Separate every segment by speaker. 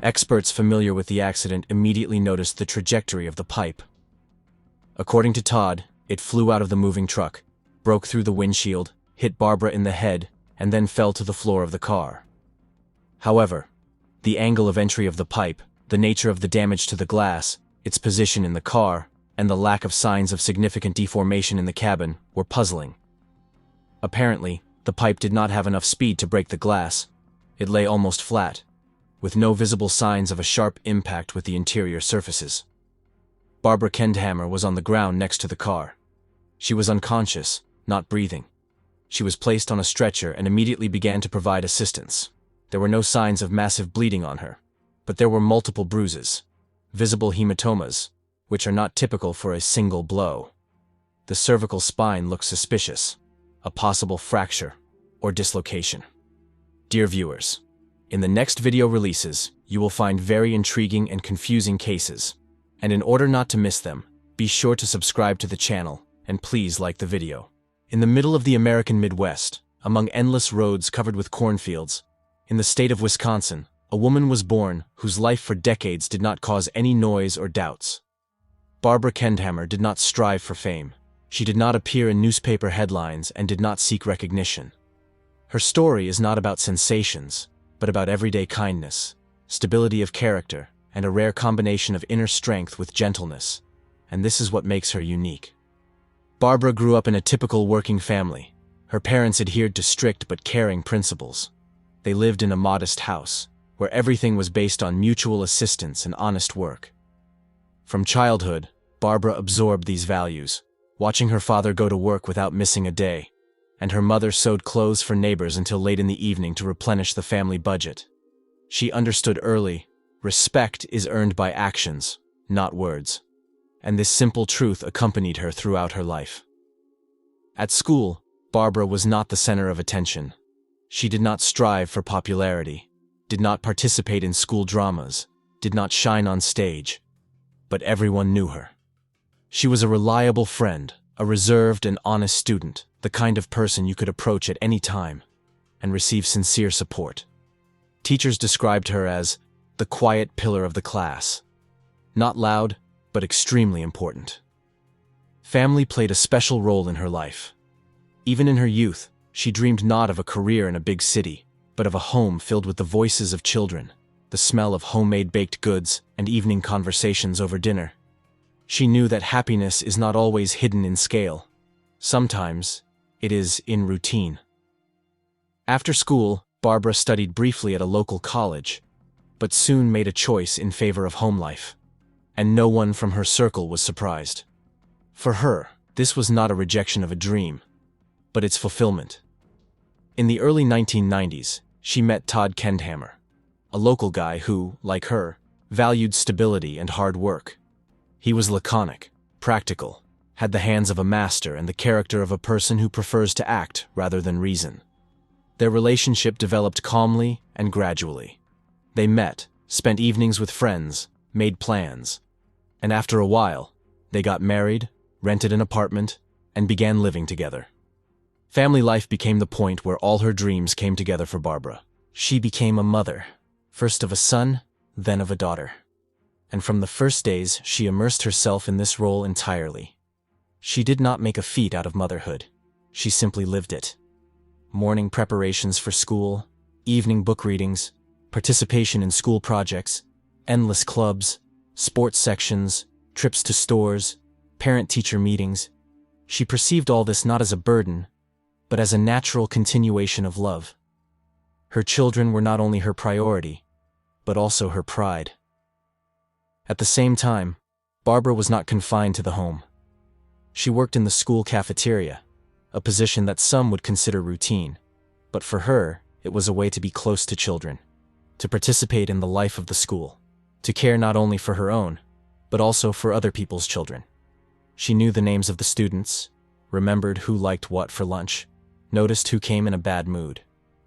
Speaker 1: Experts familiar with the accident immediately noticed the trajectory of the pipe. According to Todd, it flew out of the moving truck, broke through the windshield, hit Barbara in the head, and then fell to the floor of the car. However, the angle of entry of the pipe, the nature of the damage to the glass, its position in the car, and the lack of signs of significant deformation in the cabin were puzzling. Apparently, the pipe did not have enough speed to break the glass. It lay almost flat, with no visible signs of a sharp impact with the interior surfaces. Barbara Kendhammer was on the ground next to the car. She was unconscious, not breathing. She was placed on a stretcher and immediately began to provide assistance. There were no signs of massive bleeding on her, but there were multiple bruises, visible hematomas, which are not typical for a single blow. The cervical spine looked suspicious, a possible fracture or dislocation. Dear viewers, in the next video releases, you will find very intriguing and confusing cases, and in order not to miss them, be sure to subscribe to the channel and please like the video. In the middle of the American Midwest, among endless roads covered with cornfields, in the state of Wisconsin, a woman was born whose life for decades did not cause any noise or doubts. Barbara Kendhammer did not strive for fame. She did not appear in newspaper headlines and did not seek recognition. Her story is not about sensations, but about everyday kindness, stability of character, and a rare combination of inner strength with gentleness, and this is what makes her unique. Barbara grew up in a typical working family. Her parents adhered to strict but caring principles. They lived in a modest house, where everything was based on mutual assistance and honest work. From childhood, Barbara absorbed these values, watching her father go to work without missing a day, and her mother sewed clothes for neighbors until late in the evening to replenish the family budget. She understood early, respect is earned by actions, not words, and this simple truth accompanied her throughout her life. At school, Barbara was not the center of attention. She did not strive for popularity, did not participate in school dramas, did not shine on stage, but everyone knew her. She was a reliable friend, a reserved and honest student, the kind of person you could approach at any time and receive sincere support. Teachers described her as the quiet pillar of the class. Not loud, but extremely important. Family played a special role in her life. Even in her youth, she dreamed not of a career in a big city, but of a home filled with the voices of children, the smell of homemade baked goods, and evening conversations over dinner. She knew that happiness is not always hidden in scale. Sometimes, it is in routine. After school, Barbara studied briefly at a local college, but soon made a choice in favor of home life. And no one from her circle was surprised. For her, this was not a rejection of a dream, but its fulfillment. In the early 1990s, she met Todd Kendhammer, a local guy who, like her, valued stability and hard work. He was laconic, practical, had the hands of a master and the character of a person who prefers to act rather than reason. Their relationship developed calmly and gradually. They met, spent evenings with friends, made plans, and after a while, they got married, rented an apartment, and began living together. Family life became the point where all her dreams came together for Barbara. She became a mother, first of a son, then of a daughter. And from the first days, she immersed herself in this role entirely. She did not make a feat out of motherhood. She simply lived it. Morning preparations for school, evening book readings, participation in school projects, endless clubs, sports sections, trips to stores, parent-teacher meetings. She perceived all this not as a burden, but as a natural continuation of love. Her children were not only her priority, but also her pride. At the same time, Barbara was not confined to the home. She worked in the school cafeteria, a position that some would consider routine, but for her, it was a way to be close to children, to participate in the life of the school, to care not only for her own, but also for other people's children. She knew the names of the students, remembered who liked what for lunch, noticed who came in a bad mood.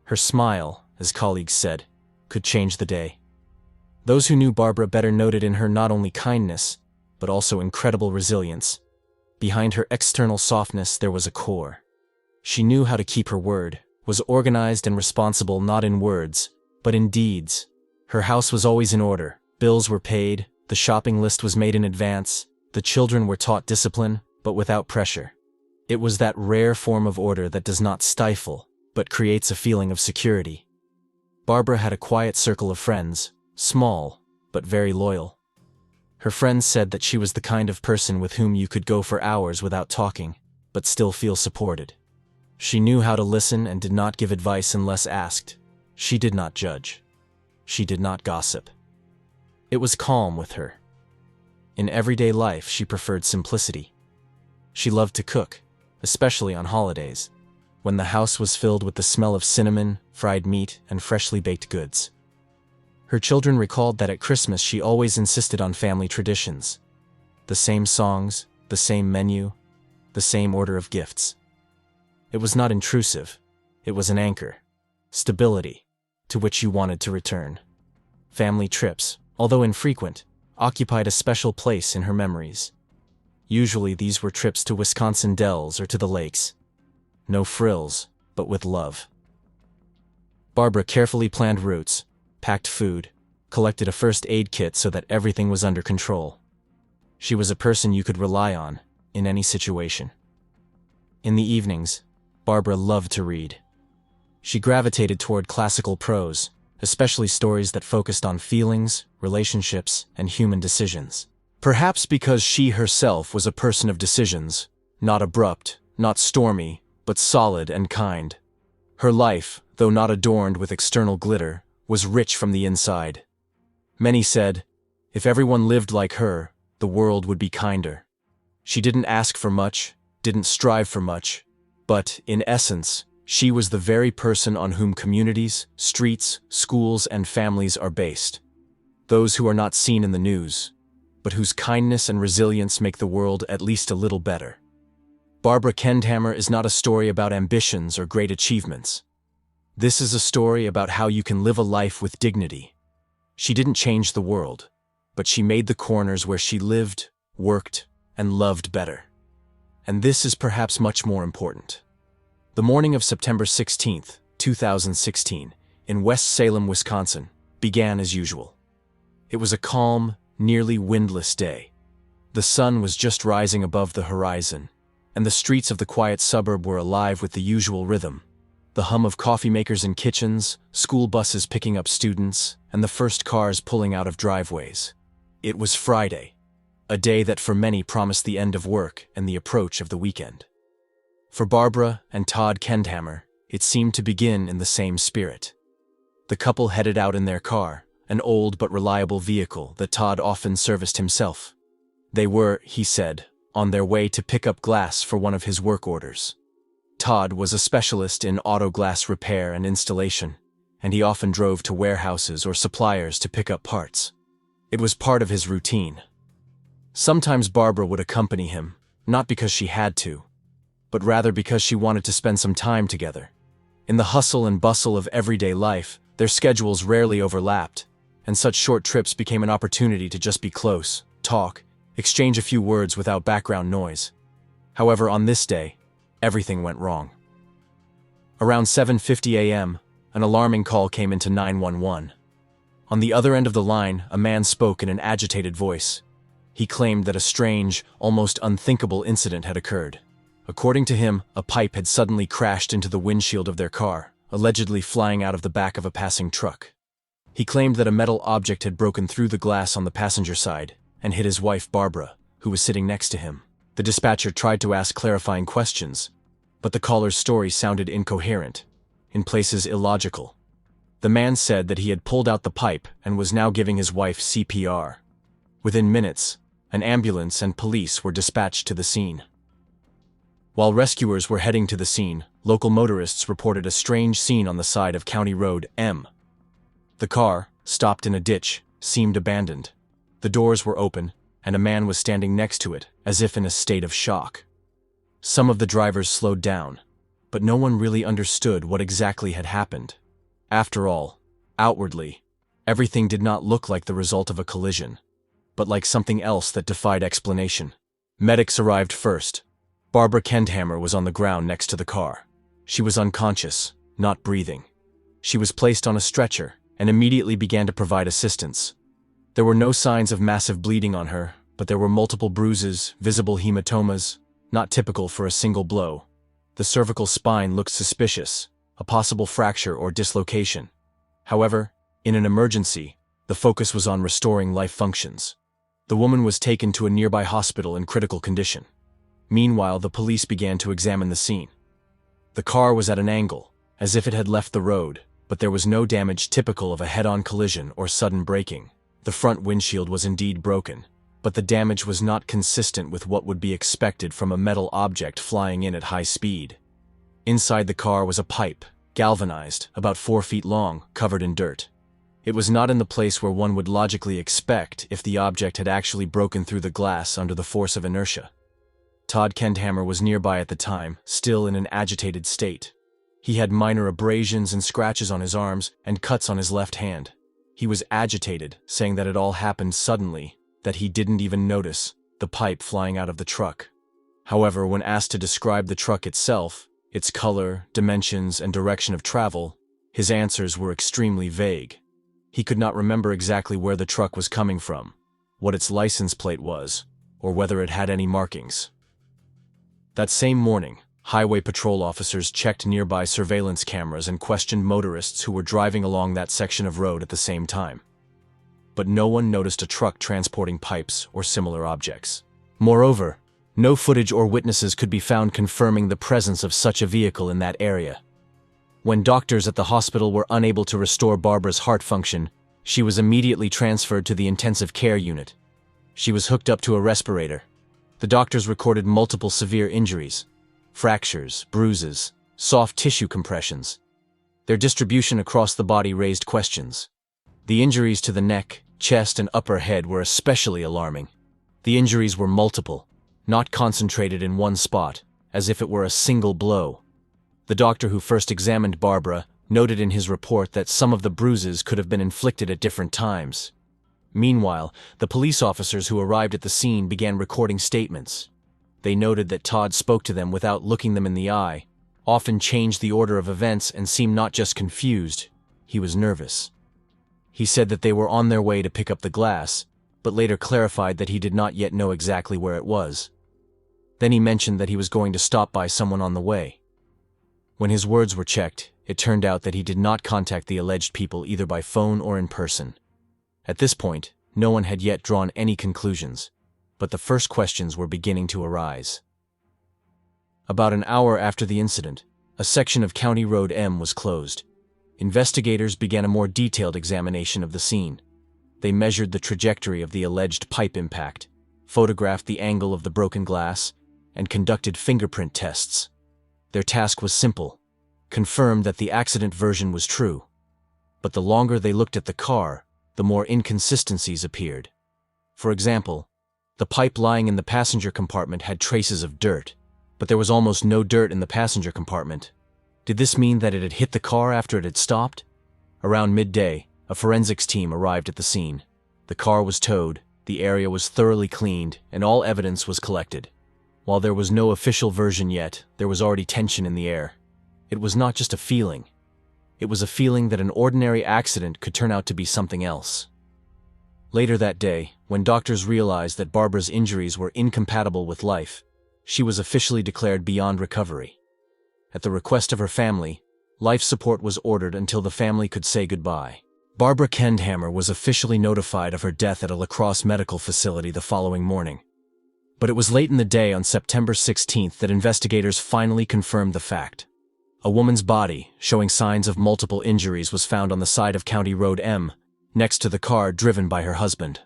Speaker 1: Her smile, as colleagues said, could change the day. Those who knew Barbara better noted in her not only kindness, but also incredible resilience. Behind her external softness there was a core. She knew how to keep her word, was organized and responsible not in words, but in deeds. Her house was always in order, bills were paid, the shopping list was made in advance, the children were taught discipline, but without pressure. It was that rare form of order that does not stifle, but creates a feeling of security. Barbara had a quiet circle of friends, small, but very loyal. Her friends said that she was the kind of person with whom you could go for hours without talking, but still feel supported. She knew how to listen and did not give advice unless asked. She did not judge. She did not gossip. It was calm with her. In everyday life, she preferred simplicity. She loved to cook, especially on holidays, when the house was filled with the smell of cinnamon, fried meat, and freshly baked goods. Her children recalled that at Christmas she always insisted on family traditions. The same songs, the same menu, the same order of gifts. It was not intrusive. It was an anchor, stability, to which you wanted to return. Family trips, although infrequent, occupied a special place in her memories. Usually these were trips to Wisconsin Dells or to the lakes. No frills, but with love. Barbara carefully planned routes, packed food, collected a first aid kit so that everything was under control. She was a person you could rely on, in any situation. In the evenings, Barbara loved to read. She gravitated toward classical prose, especially stories that focused on feelings, relationships, and human decisions. Perhaps because she herself was a person of decisions, not abrupt, not stormy, but solid and kind. Her life, though not adorned with external glitter, was rich from the inside. Many said, if everyone lived like her, the world would be kinder. She didn't ask for much, didn't strive for much, but, in essence, she was the very person on whom communities, streets, schools, and families are based. Those who are not seen in the news, but whose kindness and resilience make the world at least a little better. Barbara Kendhammer is not a story about ambitions or great achievements. This is a story about how you can live a life with dignity. She didn't change the world, but she made the corners where she lived, worked, and loved better. And this is perhaps much more important. The morning of September 16, 2016, in West Salem, Wisconsin, began as usual. It was a calm, nearly windless day. The sun was just rising above the horizon, and the streets of the quiet suburb were alive with the usual rhythm. The hum of coffee makers in kitchens, school buses picking up students, and the first cars pulling out of driveways. It was Friday, a day that for many promised the end of work and the approach of the weekend. For Barbara and Todd Kendhammer, it seemed to begin in the same spirit. The couple headed out in their car, an old but reliable vehicle that Todd often serviced himself. They were, he said, on their way to pick up glass for one of his work orders. Todd was a specialist in auto glass repair and installation, and he often drove to warehouses or suppliers to pick up parts. It was part of his routine. Sometimes Barbara would accompany him, not because she had to, but rather because she wanted to spend some time together. In the hustle and bustle of everyday life, their schedules rarely overlapped, and such short trips became an opportunity to just be close, talk, exchange a few words without background noise. However, on this day, everything went wrong. Around 7:50 a.m., an alarming call came into 911. On the other end of the line, a man spoke in an agitated voice. He claimed that a strange, almost unthinkable incident had occurred. According to him, a pipe had suddenly crashed into the windshield of their car, allegedly flying out of the back of a passing truck. He claimed that a metal object had broken through the glass on the passenger side and hit his wife Barbara, who was sitting next to him. The dispatcher tried to ask clarifying questions, but the caller's story sounded incoherent, in places illogical. The man said that he had pulled out the pipe and was now giving his wife CPR. Within minutes, an ambulance and police were dispatched to the scene. While rescuers were heading to the scene, local motorists reported a strange scene on the side of County Road M. The car, stopped in a ditch, seemed abandoned. The doors were open, and a man was standing next to it, as if in a state of shock. Some of the drivers slowed down, but no one really understood what exactly had happened. After all, outwardly, everything did not look like the result of a collision, but like something else that defied explanation. Medics arrived first. Barbara Kendhammer was on the ground next to the car. She was unconscious, not breathing. She was placed on a stretcher, and immediately began to provide assistance. There were no signs of massive bleeding on her, but there were multiple bruises, visible hematomas, not typical for a single blow. The cervical spine looked suspicious, a possible fracture or dislocation. However, in an emergency, the focus was on restoring life functions. The woman was taken to a nearby hospital in critical condition. Meanwhile, the police began to examine the scene. The car was at an angle, as if it had left the road, but there was no damage typical of a head-on collision or sudden braking. The front windshield was indeed broken, but the damage was not consistent with what would be expected from a metal object flying in at high speed. Inside the car was a pipe, galvanized, about 4 feet long, covered in dirt. It was not in the place where one would logically expect if the object had actually broken through the glass under the force of inertia. Todd Kendhammer was nearby at the time, still in an agitated state. He had minor abrasions and scratches on his arms and cuts on his left hand. He was agitated, saying that it all happened suddenly, that he didn't even notice the pipe flying out of the truck. However, when asked to describe the truck itself, its color, dimensions, and direction of travel, his answers were extremely vague. He could not remember exactly where the truck was coming from, what its license plate was, or whether it had any markings. That same morning, highway patrol officers checked nearby surveillance cameras and questioned motorists who were driving along that section of road at the same time. But no one noticed a truck transporting pipes or similar objects. Moreover, no footage or witnesses could be found confirming the presence of such a vehicle in that area. When doctors at the hospital were unable to restore Barbara's heart function, she was immediately transferred to the intensive care unit. She was hooked up to a respirator. The doctors recorded multiple severe injuries, fractures, bruises, soft tissue compressions. Their distribution across the body raised questions. The injuries to the neck, chest, and upper head were especially alarming. The injuries were multiple, not concentrated in one spot, as if it were a single blow. The doctor who first examined Barbara noted in his report that some of the bruises could have been inflicted at different times. Meanwhile, the police officers who arrived at the scene began recording statements. They noted that Todd spoke to them without looking them in the eye, often changed the order of events, and seemed not just confused, he was nervous. He said that they were on their way to pick up the glass, but later clarified that he did not yet know exactly where it was. Then he mentioned that he was going to stop by someone on the way. When his words were checked, it turned out that he did not contact the alleged people either by phone or in person. At this point, no one had yet drawn any conclusions, but the first questions were beginning to arise. About an hour after the incident, a section of County Road M was closed. Investigators began a more detailed examination of the scene. They measured the trajectory of the alleged pipe impact, photographed the angle of the broken glass, and conducted fingerprint tests. Their task was simple: confirm that the accident version was true. But the longer they looked at the car, the more inconsistencies appeared. For example, the pipe lying in the passenger compartment had traces of dirt, but there was almost no dirt in the passenger compartment. Did this mean that it had hit the car after it had stopped? Around midday, a forensics team arrived at the scene. The car was towed, the area was thoroughly cleaned, and all evidence was collected. While there was no official version yet, there was already tension in the air. It was not just a feeling. It was a feeling that an ordinary accident could turn out to be something else. Later that day, when doctors realized that Barbara's injuries were incompatible with life, she was officially declared beyond recovery. At the request of her family, life support was ordered until the family could say goodbye. Barbara Kendhammer was officially notified of her death at a La Crosse medical facility the following morning. But it was late in the day on September 16th that investigators finally confirmed the fact. A woman's body, showing signs of multiple injuries, was found on the side of County Road M, next to the car driven by her husband.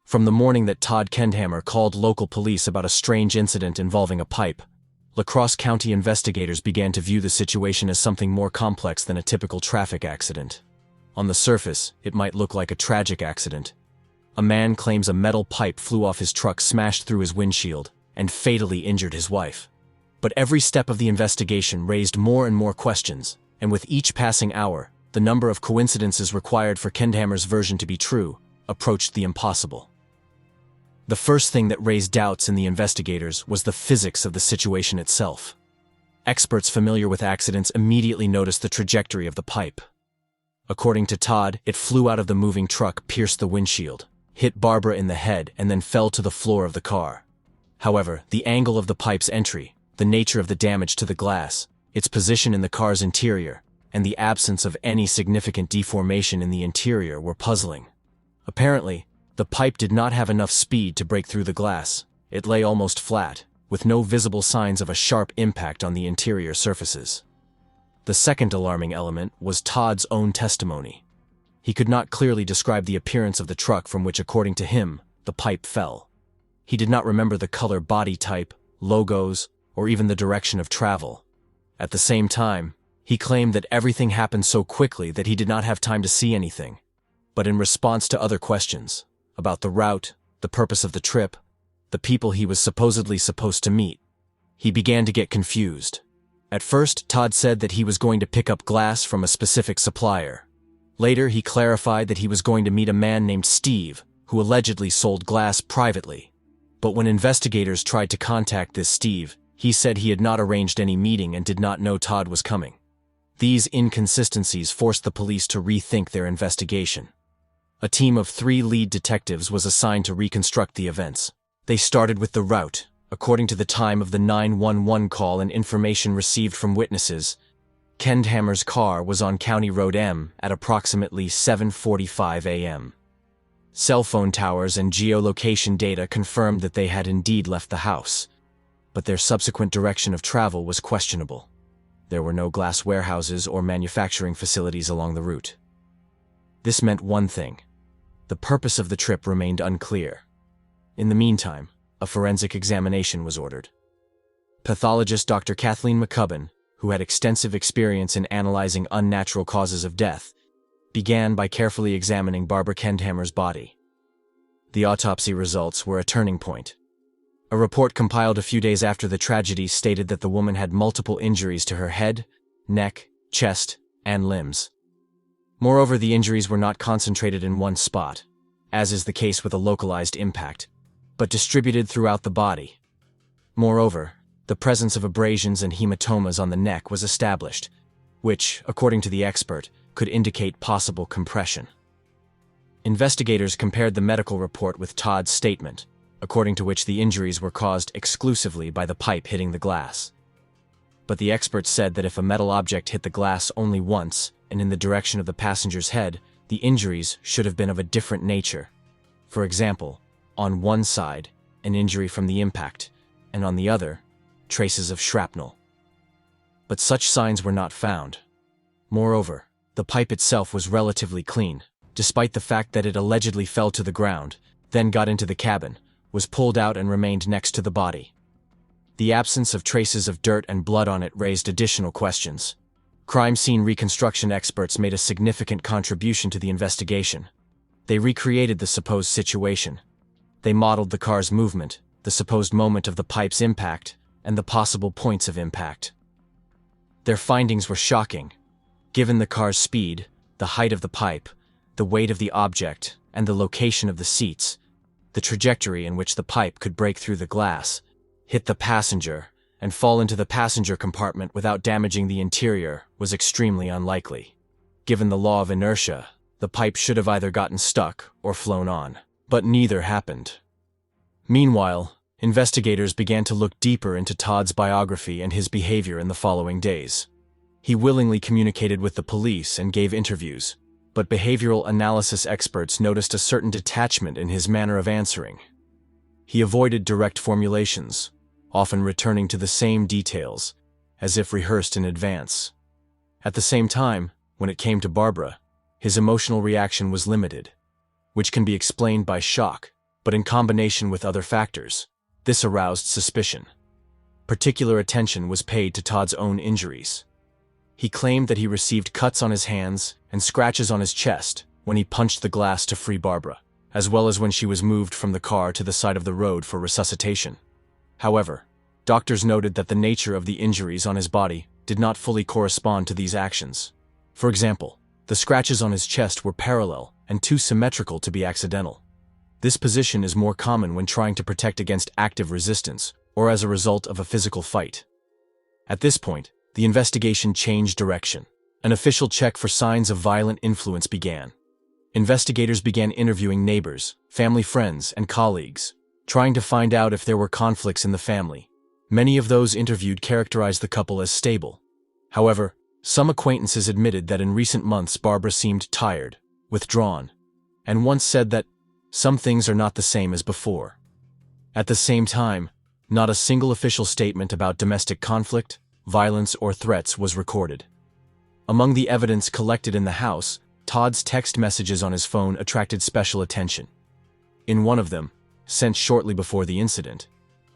Speaker 1: From the morning that Todd Kendhammer called local police about a strange incident involving a pipe, La Crosse County investigators began to view the situation as something more complex than a typical traffic accident. On the surface, it might look like a tragic accident. A man claims a metal pipe flew off his truck, smashed through his windshield, and fatally injured his wife. But every step of the investigation raised more and more questions, and with each passing hour, the number of coincidences required for Kendhammer's version to be true approached the impossible. The first thing that raised doubts in the investigators was the physics of the situation itself. Experts familiar with accidents immediately noticed the trajectory of the pipe. According to Todd, it flew out of the moving truck, pierced the windshield, hit Barbara in the head, and then fell to the floor of the car. However, the angle of the pipe's entry, the nature of the damage to the glass, its position in the car's interior, and the absence of any significant deformation in the interior were puzzling. Apparently, the pipe did not have enough speed to break through the glass. It lay almost flat, with no visible signs of a sharp impact on the interior surfaces. The second alarming element was Todd's own testimony. He could not clearly describe the appearance of the truck from which, according to him, the pipe fell. He did not remember the color, body type, logos, or even the direction of travel. At the same time, he claimed that everything happened so quickly that he did not have time to see anything. But in response to other questions about the route, the purpose of the trip, the people he was supposedly supposed to meet, he began to get confused. At first, Todd said that he was going to pick up glass from a specific supplier. Later, he clarified that he was going to meet a man named Steve, who allegedly sold glass privately. But when investigators tried to contact this Steve, he said he had not arranged any meeting and did not know Todd was coming. These inconsistencies forced the police to rethink their investigation. A team of 3 lead detectives was assigned to reconstruct the events. They started with the route. According to the time of the 911 call and information received from witnesses, Kendhammer's car was on County Road M at approximately 7:45 a.m. Cell phone towers and geolocation data confirmed that they had indeed left the house, but their subsequent direction of travel was questionable. There were no glass warehouses or manufacturing facilities along the route. This meant one thing: the purpose of the trip remained unclear. In the meantime, a forensic examination was ordered. Pathologist Dr. Kathleen McCubbin, who had extensive experience in analyzing unnatural causes of death, began by carefully examining Barbara Kendhammer's body. The autopsy results were a turning point. A report compiled a few days after the tragedy stated that the woman had multiple injuries to her head, neck, chest, and limbs. Moreover, the injuries were not concentrated in one spot, as is the case with a localized impact, but distributed throughout the body. Moreover, the presence of abrasions and hematomas on the neck was established, which, according to the expert, could indicate possible compression. Investigators compared the medical report with Todd's statement, according to which the injuries were caused exclusively by the pipe hitting the glass. But the experts said that if a metal object hit the glass only once and in the direction of the passenger's head, the injuries should have been of a different nature. For example, on one side, an injury from the impact, and on the other, traces of shrapnel. But such signs were not found. Moreover, the pipe itself was relatively clean, despite the fact that it allegedly fell to the ground, then got into the cabin, was pulled out and remained next to the body. The absence of traces of dirt and blood on it raised additional questions. Crime scene reconstruction experts made a significant contribution to the investigation. They recreated the supposed situation. They modeled the car's movement, the supposed moment of the pipe's impact, and the possible points of impact. Their findings were shocking. Given the car's speed, the height of the pipe, the weight of the object, and the location of the seats, the trajectory in which the pipe could break through the glass, hit the passenger, and fall into the passenger compartment without damaging the interior was extremely unlikely. Given the law of inertia, the pipe should have either gotten stuck or flown on. But neither happened. Meanwhile, investigators began to look deeper into Todd's biography and his behavior in the following days. He willingly communicated with the police and gave interviews, but behavioral analysis experts noticed a certain detachment in his manner of answering. He avoided direct formulations, often returning to the same details, as if rehearsed in advance. At the same time, when it came to Barbara, his emotional reaction was limited, which can be explained by shock, but in combination with other factors, this aroused suspicion. Particular attention was paid to Todd's own injuries. He claimed that he received cuts on his hands and scratches on his chest when he punched the glass to free Barbara, as well as when she was moved from the car to the side of the road for resuscitation. However, doctors noted that the nature of the injuries on his body did not fully correspond to these actions. For example, the scratches on his chest were parallel and too symmetrical to be accidental. This position is more common when trying to protect against active resistance or as a result of a physical fight. At this point, the investigation changed direction. An official check for signs of violent influence began. Investigators began interviewing neighbors, family friends, and colleagues, trying to find out if there were conflicts in the family. Many of those interviewed characterized the couple as stable. However, some acquaintances admitted that in recent months Barbara seemed tired, withdrawn, and once said that some things are not the same as before. At the same time, not a single official statement about domestic conflict, violence, or threats was recorded. Among the evidence collected in the house, Todd's text messages on his phone attracted special attention. In one of them, sent shortly before the incident,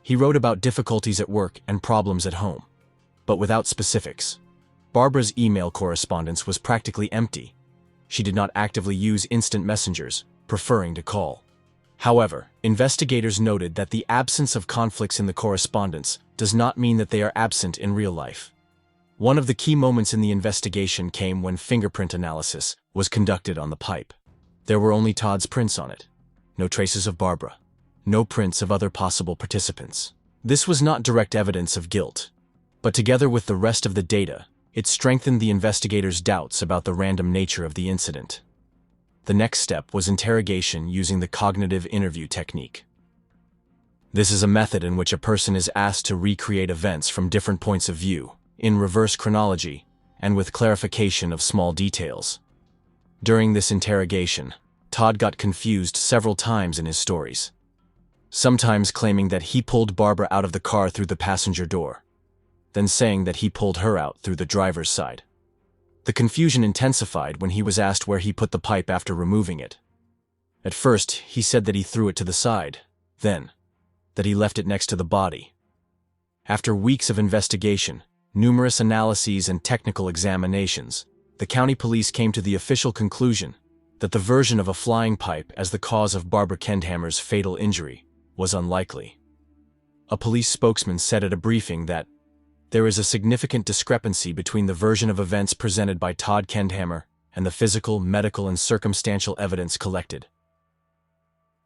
Speaker 1: he wrote about difficulties at work and problems at home, but without specifics. Barbara's email correspondence was practically empty. She did not actively use instant messengers, preferring to call. However, investigators noted that the absence of conflicts in the correspondence does not mean that they are absent in real life. One of the key moments in the investigation came when fingerprint analysis was conducted on the pipe. There were only Todd's prints on it. No traces of Barbara. No prints of other possible participants. This was not direct evidence of guilt, but together with the rest of the data, it strengthened the investigators' doubts about the random nature of the incident. The next step was interrogation using the cognitive interview technique. This is a method in which a person is asked to recreate events from different points of view, in reverse chronology, and with clarification of small details. During this interrogation, Todd got confused several times in his stories, sometimes claiming that he pulled Barbara out of the car through the passenger door, then saying that he pulled her out through the driver's side. The confusion intensified when he was asked where he put the pipe after removing it. At first, he said that he threw it to the side, then that he left it next to the body. After weeks of investigation, numerous analyses and technical examinations, the county police came to the official conclusion that the version of a flying pipe as the cause of Barbara Kendhammer's fatal injury was unlikely. A police spokesman said at a briefing that there is a significant discrepancy between the version of events presented by Todd Kendhammer and the physical, medical, and circumstantial evidence collected.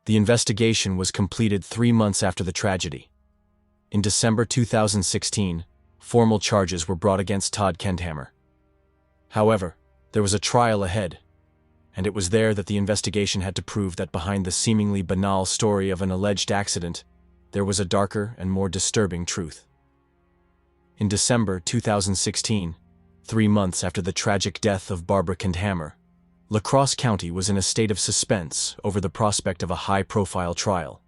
Speaker 1: The investigation was completed 3 months after the tragedy. In December 2016, formal charges were brought against Todd Kendhammer. However, there was a trial ahead, and it was there that the investigation had to prove that behind the seemingly banal story of an alleged accident, there was a darker and more disturbing truth. In December 2016, 3 months after the tragic death of Barbara Kendhammer, La Crosse County was in a state of suspense over the prospect of a high-profile trial.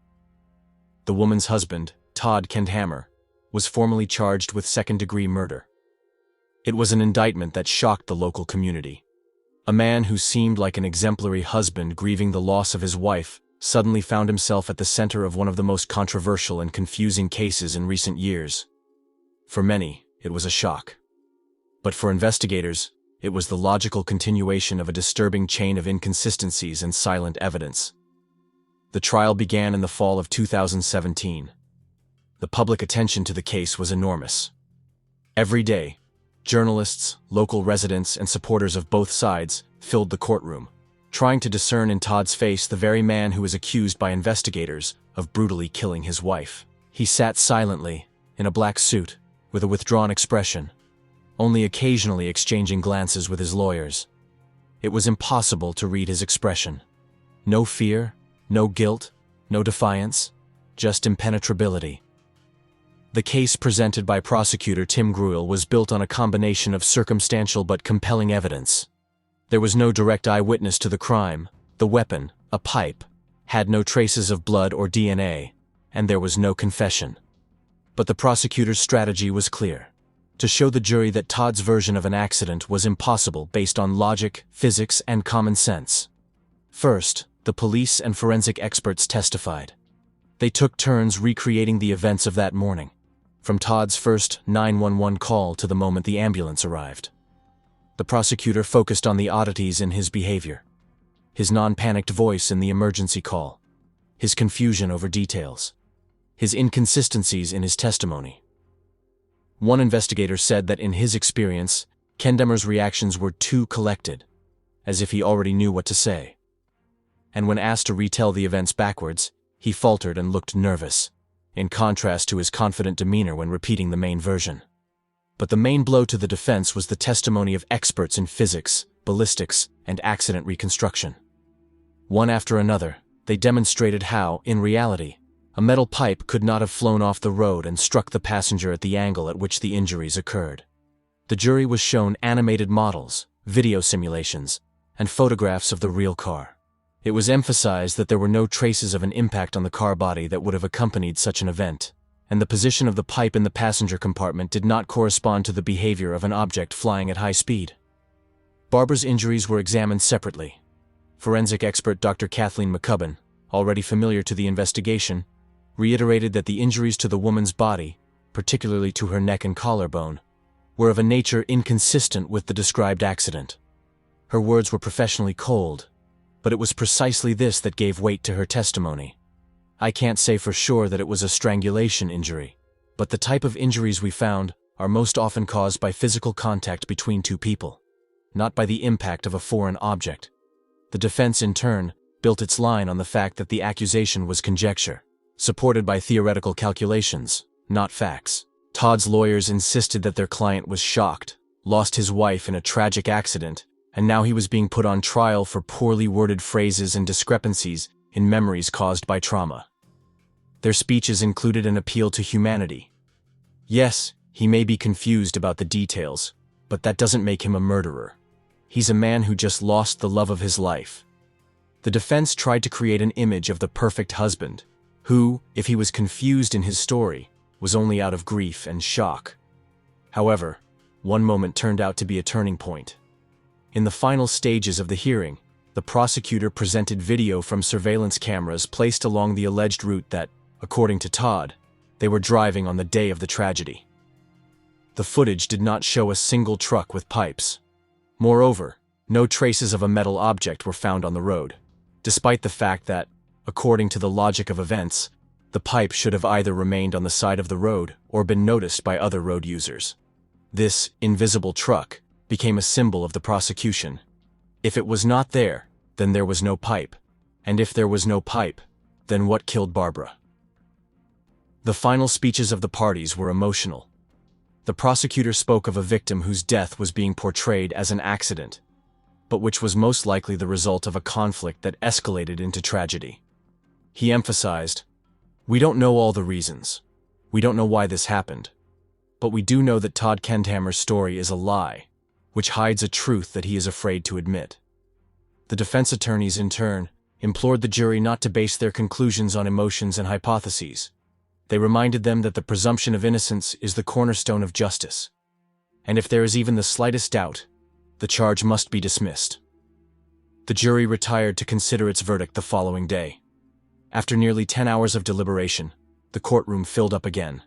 Speaker 1: The woman's husband, Todd Kendhammer, was formally charged with second-degree murder. It was an indictment that shocked the local community. A man who seemed like an exemplary husband grieving the loss of his wife suddenly found himself at the center of one of the most controversial and confusing cases in recent years. For many, it was a shock. But for investigators, it was the logical continuation of a disturbing chain of inconsistencies and silent evidence. The trial began in the fall of 2017. The public attention to the case was enormous. Every day, journalists, local residents, and supporters of both sides filled the courtroom, trying to discern in Todd's face the very man who was accused by investigators of brutally killing his wife. He sat silently, in a black suit, with a withdrawn expression, only occasionally exchanging glances with his lawyers. It was impossible to read his expression. No fear, no guilt, no defiance, just impenetrability. The case presented by prosecutor Tim Gruel was built on a combination of circumstantial but compelling evidence. There was no direct eyewitness to the crime. The weapon, a pipe, had no traces of blood or DNA, and there was no confession. But the prosecutor's strategy was clear: to show the jury that Todd's version of an accident was impossible based on logic, physics, and common sense. First, the police and forensic experts testified. They took turns recreating the events of that morning, from Todd's first 911 call to the moment the ambulance arrived. The prosecutor focused on the oddities in his behavior: his non-panicked voice in the emergency call, his confusion over details, his inconsistencies in his testimony. One investigator said that in his experience, Kendhammer's reactions were too collected, as if he already knew what to say. And when asked to retell the events backwards, he faltered and looked nervous, in contrast to his confident demeanor when repeating the main version. But the main blow to the defense was the testimony of experts in physics, ballistics, and accident reconstruction. One after another, they demonstrated how, in reality, a metal pipe could not have flown off the road and struck the passenger at the angle at which the injuries occurred. The jury was shown animated models, video simulations, and photographs of the real car. It was emphasized that there were no traces of an impact on the car body that would have accompanied such an event, and the position of the pipe in the passenger compartment did not correspond to the behavior of an object flying at high speed. Barbara's injuries were examined separately. Forensic expert Dr. Kathleen McCubbin, already familiar to the investigation, reiterated that the injuries to the woman's body, particularly to her neck and collarbone, were of a nature inconsistent with the described accident. Her words were professionally cold, but it was precisely this that gave weight to her testimony. I can't say for sure that it was a strangulation injury, but the type of injuries we found are most often caused by physical contact between two people, not by the impact of a foreign object. The defense, in turn, built its line on the fact that the accusation was conjecture, supported by theoretical calculations, not facts. Todd's lawyers insisted that their client was shocked, lost his wife in a tragic accident, and now he was being put on trial for poorly worded phrases and discrepancies in memories caused by trauma. Their speeches included an appeal to humanity. Yes, he may be confused about the details, but that doesn't make him a murderer. He's a man who just lost the love of his life. The defense tried to create an image of the perfect husband, who, if he was confused in his story, was only out of grief and shock. However, one moment turned out to be a turning point. In the final stages of the hearing, the prosecutor presented video from surveillance cameras placed along the alleged route that, according to Todd, they were driving on the day of the tragedy. The footage did not show a single truck with pipes. Moreover, no traces of a metal object were found on the road, despite the fact that, according to the logic of events, the pipe should have either remained on the side of the road or been noticed by other road users. This invisible truck became a symbol of the prosecution. If it was not there, then there was no pipe. And if there was no pipe, then what killed Barbara? The final speeches of the parties were emotional. The prosecutor spoke of a victim whose death was being portrayed as an accident, but which was most likely the result of a conflict that escalated into tragedy. He emphasized, "We don't know all the reasons. We don't know why this happened. But we do know that Todd Kendhammer's story is a lie, which hides a truth that he is afraid to admit." The defense attorneys, in turn, implored the jury not to base their conclusions on emotions and hypotheses. They reminded them that the presumption of innocence is the cornerstone of justice, and if there is even the slightest doubt, the charge must be dismissed. The jury retired to consider its verdict the following day. After nearly 10 hours of deliberation, the courtroom filled up again.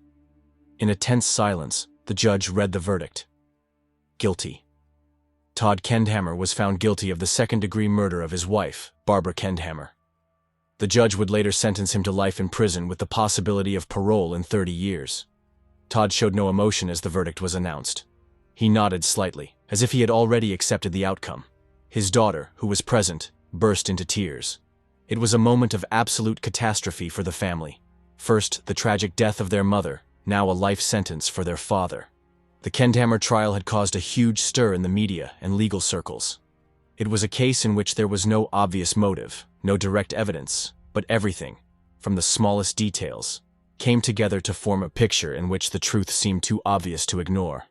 Speaker 1: In a tense silence, the judge read the verdict. Guilty. Todd Kendhammer was found guilty of the second-degree murder of his wife, Barbara Kendhammer. The judge would later sentence him to life in prison with the possibility of parole in 30 years. Todd showed no emotion as the verdict was announced. He nodded slightly, as if he had already accepted the outcome. His daughter, who was present, burst into tears. It was a moment of absolute catastrophe for the family. First, the tragic death of their mother, now a life sentence for their father. The Kendhammer trial had caused a huge stir in the media and legal circles. It was a case in which there was no obvious motive, no direct evidence, but everything, from the smallest details, came together to form a picture in which the truth seemed too obvious to ignore.